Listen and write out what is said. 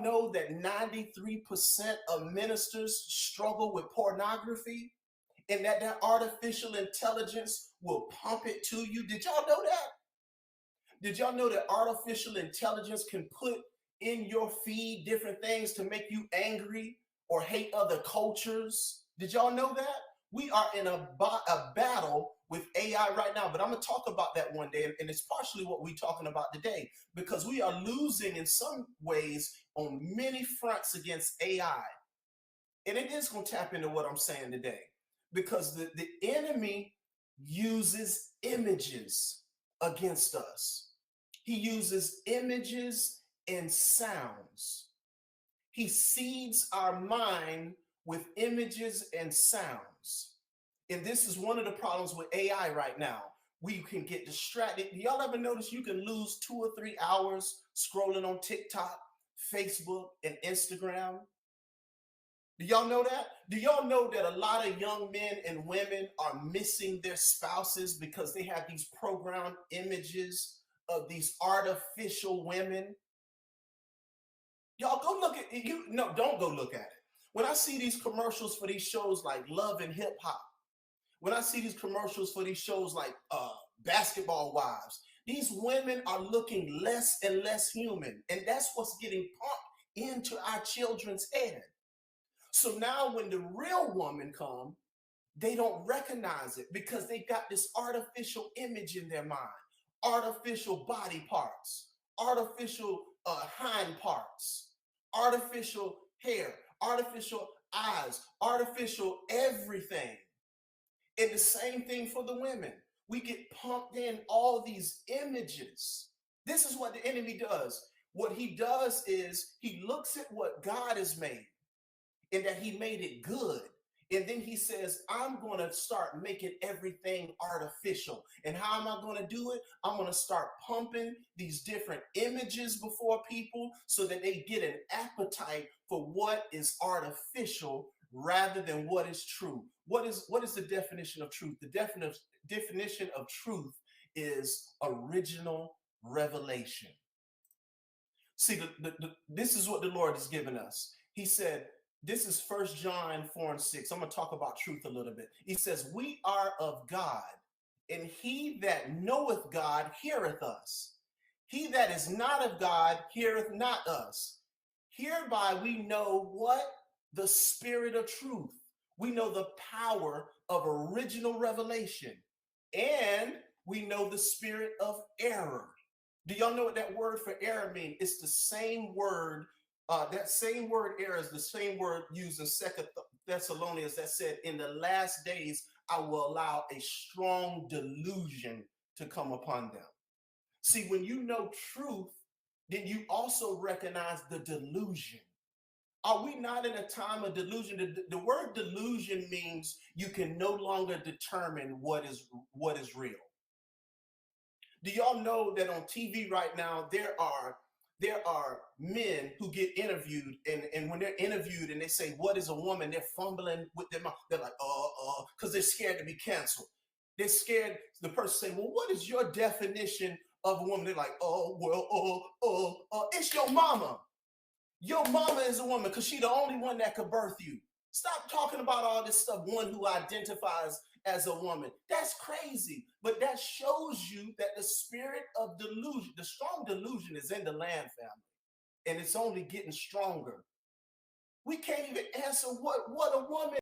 know that 93% of ministers struggle with pornography and that artificial intelligence will pump it to you? Did y'all know that? Did y'all know that artificial intelligence can put in your feed different things to make you angry or hate other cultures? Did y'all know that? We are in a battle with AI right now, but I'm going to talk about that one day, and it's partially what we're talking about today, because we are losing in some ways on many fronts against AI. And it is going to tap into what I'm saying today, because the enemy uses images against us. He uses images and sounds. He seeds our mind with images and sounds. And this is one of the problems with AI right now. We can get distracted. Y'all ever notice you can lose 2 or 3 hours scrolling on TikTok, Facebook, and Instagram? Do y'all know that? Do y'all know that a lot of young men and women are missing their spouses because they have these programmed images of these artificial women? Y'all go look at it. No, don't go look at it. When I see these commercials for these shows like Love and Hip Hop, when I see these commercials for these shows like Basketball Wives, these women are looking less and less human. And that's what's getting pumped into our children's head. So now when the real woman comes, they don't recognize it because they got this artificial image in their mind, artificial body parts, artificial hind parts, artificial hair, artificial eyes, artificial everything. And the same thing for the women. We get pumped in all these images. This is what the enemy does. What he does is he looks at what God has made and that he made it good. And then he says, I'm going to start making everything artificial. And how am I going to do it? I'm going to start pumping these different images before people so that they get an appetite for what is artificial rather than what is true. What is the definition of truth? The definition of truth is original revelation. See, this is what the Lord has given us. He said, this is 1 John 4:6. I'm going to talk about truth a little bit. He says, we are of God, and he that knoweth God heareth us. He that is not of God heareth not us. Hereby we know what? The spirit of truth. We know the power of original revelation. And we know the spirit of error. Do y'all know what that word for error means? It's the same word. That same word error is the same word used in 2 Thessalonians that said, in the last days, I will allow a strong delusion to come upon them. See, when you know truth, then you also recognize the delusion. Are we not in a time of delusion? The word delusion means you can no longer determine what is real. Do y'all know that on TV right now, there are men who get interviewed, and when they're interviewed and they say, what is a woman? They're fumbling with their mouth. They're like, because they're scared to be canceled. They're scared. The person say, well, what is your definition of a woman? They're like, it's your mama. Your mama is a woman because she's the only one that could birth you. Stop talking about all this stuff, one who identifies as a woman. That's crazy. But that shows you that the spirit of delusion, the strong delusion is in the land, family. And it's only getting stronger. We can't even answer what a woman